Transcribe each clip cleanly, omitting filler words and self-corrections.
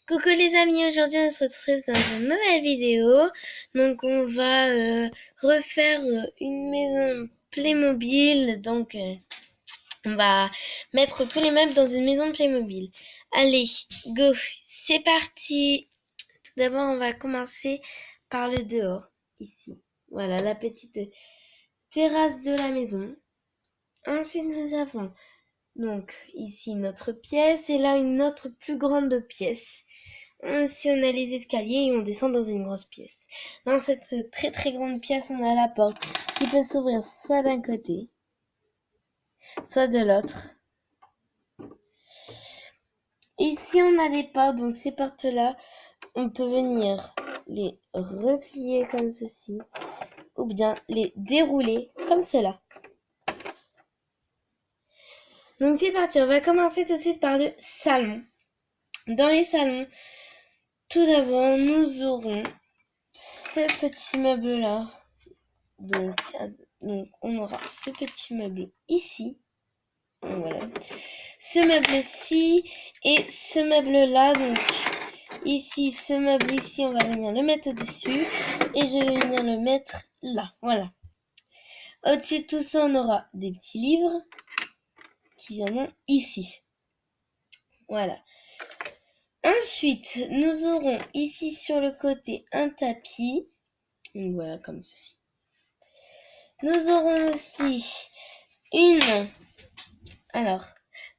Coucou les amis, aujourd'hui on se retrouve dans une nouvelle vidéo. Donc on va refaire une maison Playmobil. Donc on va mettre tous les meubles dans une maison Playmobil. Allez, go, c'est parti. Tout d'abord on va commencer par le dehors, ici. Voilà la petite terrasse de la maison. Ensuite nous avons donc ici notre pièce et là une autre plus grande pièce. Si on a les escaliers et on descend dans une grosse pièce. Dans cette très très grande pièce, on a la porte qui peut s'ouvrir soit d'un côté, soit de l'autre. Ici, on a des portes, donc ces portes-là, on peut venir les replier comme ceci, ou bien les dérouler comme cela. Donc c'est parti, on va commencer tout de suite par le salon. Dans les salons, tout d'abord, nous aurons ce petit meuble-là. Donc, on aura ce petit meuble ici. Voilà. Ce meuble-ci et ce meuble-là. Donc, ici, ce meuble ici, on va venir le mettre au-dessus. Et je vais venir le mettre là. Voilà. Au-dessus de tout ça, on aura des petits livres qui viendront ici. Voilà. Ensuite, nous aurons ici sur le côté un tapis. Donc, voilà, comme ceci. Nous aurons aussi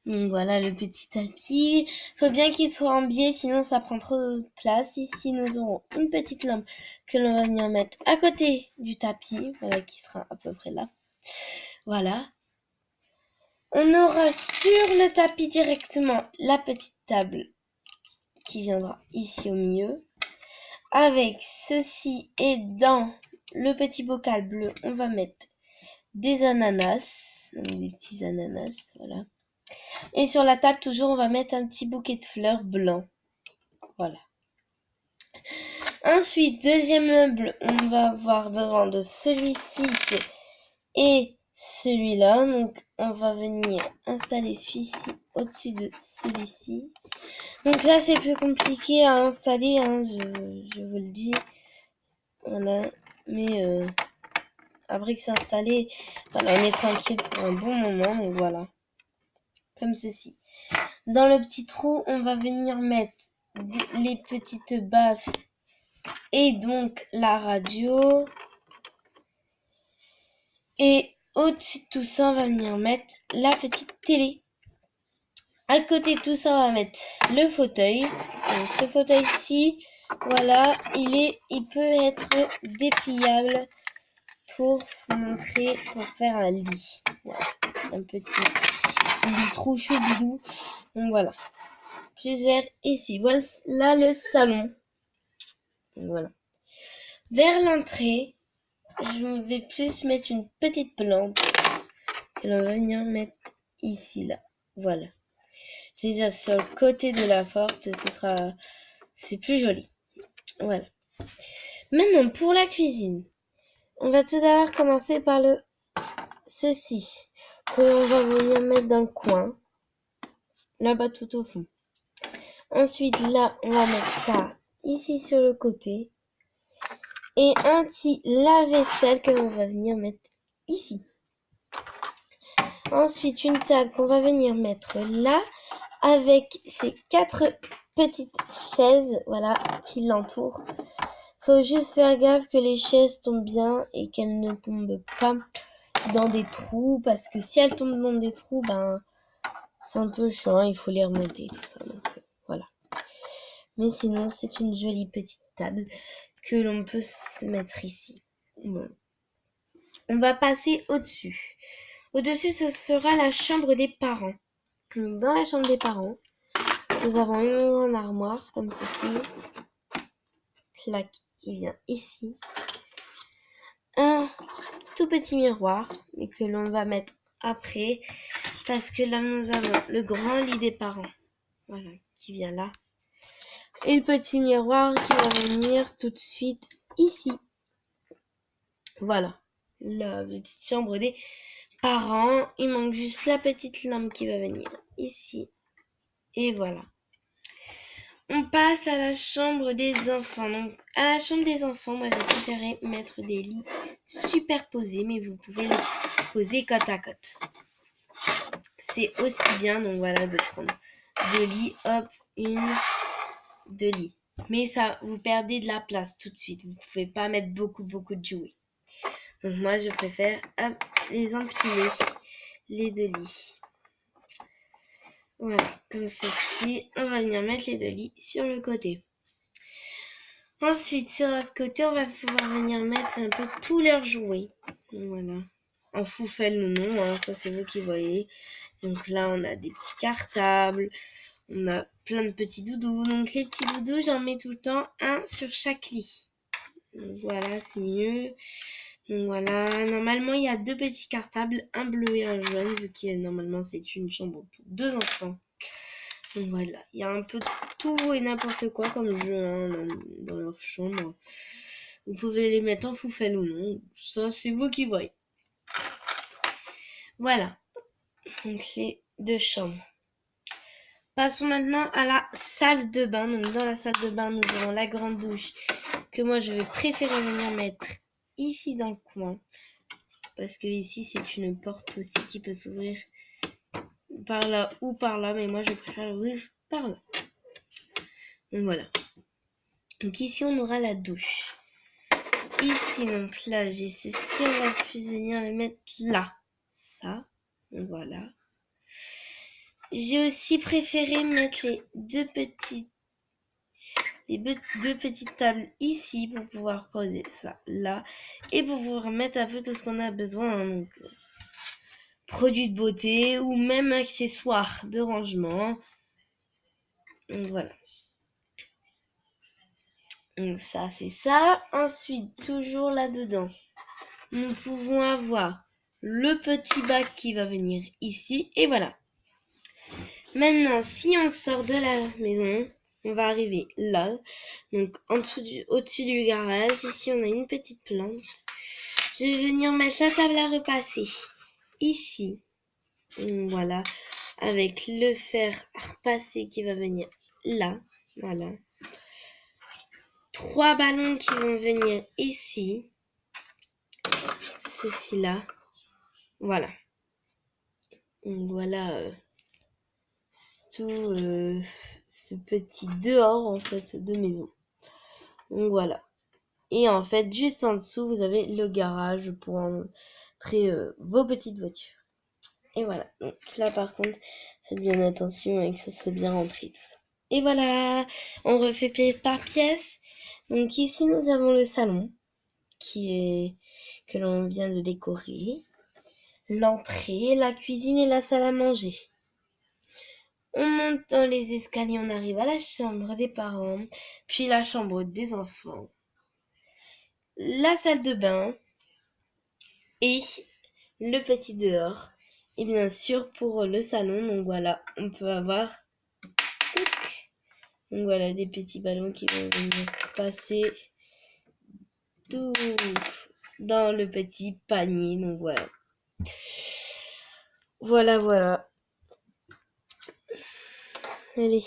donc voilà le petit tapis. Faut bien qu'il soit en biais, sinon ça prend trop de place. Ici, nous aurons une petite lampe que l'on va venir mettre à côté du tapis. Voilà, qui sera à peu près là. Voilà. On aura sur le tapis directement la petite table qui viendra ici au milieu. Avec ceci et dans le petit bocal bleu, on va mettre des ananas. Des petits ananas, voilà. Et sur la table, toujours, on va mettre un petit bouquet de fleurs blanc. Voilà. Ensuite, deuxième meuble, on va avoir besoin de celui-ci et celui-là. Donc, on va venir installer celui-ci au-dessus de celui-ci. Donc là, c'est plus compliqué à installer, hein, je vous le dis. Voilà. Mais après que c'est installé, voilà, on est tranquille pour un bon moment. Donc voilà. Comme ceci. Dans le petit trou, on va venir mettre les petites baffes et donc la radio. Et au-dessus de tout ça, on va venir mettre la petite télé. À côté de tout ça, on va mettre le fauteuil. Donc, ce fauteuil-ci, voilà, il peut être dépliable pour montrer, pour faire un lit. Voilà, un petit lit trop chou bidou. Donc voilà. Plus vers ici. Voilà le salon. Voilà. Vers l'entrée, je vais plus mettre une petite plante que l'on va venir mettre ici, là. Voilà. Je vais dire sur le côté de la porte, c'est plus joli. Voilà. Maintenant, pour la cuisine, on va tout d'abord commencer par ceci, que l'on va venir mettre dans le coin, là-bas tout au fond. Ensuite, là, on va mettre ça ici sur le côté. Et un petit lave-vaisselle que l'on va venir mettre ici. Ensuite, une table qu'on va venir mettre là, avec ces 4 petites chaises, voilà, qui l'entourent. Faut juste faire gaffe que les chaises tombent bien et qu'elles ne tombent pas dans des trous, parce que si elles tombent dans des trous, c'est un peu chiant, il faut les remonter, tout ça. Donc, voilà. Mais sinon, c'est une jolie petite table que l'on peut se mettre ici. Bon. On va passer au-dessus. Au-dessus, ce sera la chambre des parents. Dans la chambre des parents, nous avons une grande armoire comme ceci. Clac, qui vient ici. Un tout petit miroir, mais que l'on va mettre après. Parce que là, nous avons le grand lit des parents. Voilà, qui vient là. Et le petit miroir qui va venir tout de suite ici. Voilà, la petite chambre des parents. Il manque juste la petite lampe qui va venir ici. Et voilà. on passe à la chambre des enfants. Donc, à la chambre des enfants, moi, j'ai préféré mettre des lits superposés, mais vous pouvez les poser côte à côte. C'est aussi bien, donc voilà, de prendre 2 lits, hop, 2 lits. Mais ça, vous perdez de la place tout de suite. Vous pouvez pas mettre beaucoup de jouets. Donc moi, je préfère, hop, les empiler, les 2 lits. Voilà, comme ceci, on va venir mettre les 2 lits sur le côté. Ensuite, sur l'autre côté, on va pouvoir venir mettre un peu tous leurs jouets. Donc, voilà. En foufelle ou non, hein, ça c'est vous qui voyez. Donc là, on a des petits cartables, on a plein de petits doudous. Donc les petits doudous, j'en mets tout le temps un sur chaque lit. Donc voilà, c'est mieux. Donc voilà, normalement, il y a 2 petits cartables, un bleu et un jaune, vu que normalement, c'est une chambre pour 2 enfants. Donc voilà, il y a un peu de tout et n'importe quoi comme jeu hein, dans leur chambre. Vous pouvez les mettre en foufelle ou non, ça c'est vous qui voyez. Voilà, donc les 2 chambres. Passons maintenant à la salle de bain. Donc dans la salle de bain, nous avons la grande douche que moi je vais préférer venir mettre ici dans le coin. Parce que ici c'est une porte aussi qui peut s'ouvrir par là ou par là. Mais moi je préfère l'ouvrir par là. Donc voilà. Donc ici on aura la douche. Ici donc là j'ai ceci, on va plus venir les mettre là. Ça. Donc voilà. J'ai aussi préféré mettre les deux petites tables ici pour pouvoir poser ça là et pour pouvoir mettre un peu tout ce qu'on a besoin hein, donc produits de beauté ou même accessoires de rangement. Donc voilà. Donc ça c'est ça. Ensuite toujours là-dedans nous pouvons avoir le petit bac qui va venir ici et voilà. Maintenant si on sort de la maison, on va arriver là, donc au-dessus du garage. Ici, on a une petite planche. Je vais venir mettre la table à repasser ici. Voilà, avec le fer à repasser qui va venir là. Voilà. 3 ballons qui vont venir ici. Ceci-là. Voilà. Donc voilà tout ce petit dehors en fait de maison. Donc voilà. Et en fait, juste en dessous, vous avez le garage pour entrer vos petites voitures. Et voilà. Donc là, par contre, faites bien attention et que ça soit bien rentré, tout ça. Et voilà, on refait pièce par pièce. Donc ici, nous avons le salon que l'on vient de décorer. L'entrée, la cuisine et la salle à manger. On monte dans les escaliers, on arrive à la chambre des parents, puis la chambre des enfants. La salle de bain et le petit dehors. Et bien sûr pour le salon, donc voilà, on peut avoir donc voilà des petits ballons qui vont venir passer tout dans le petit panier. Donc voilà. Voilà. Allez.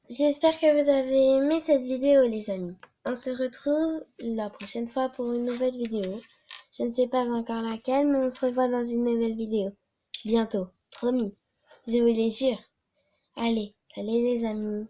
J'espère que vous avez aimé cette vidéo les amis. On se retrouve la prochaine fois pour une nouvelle vidéo. Je ne sais pas encore laquelle, mais on se revoit dans une nouvelle vidéo. Bientôt, promis. Je vous les jure. Allez, salut les amis.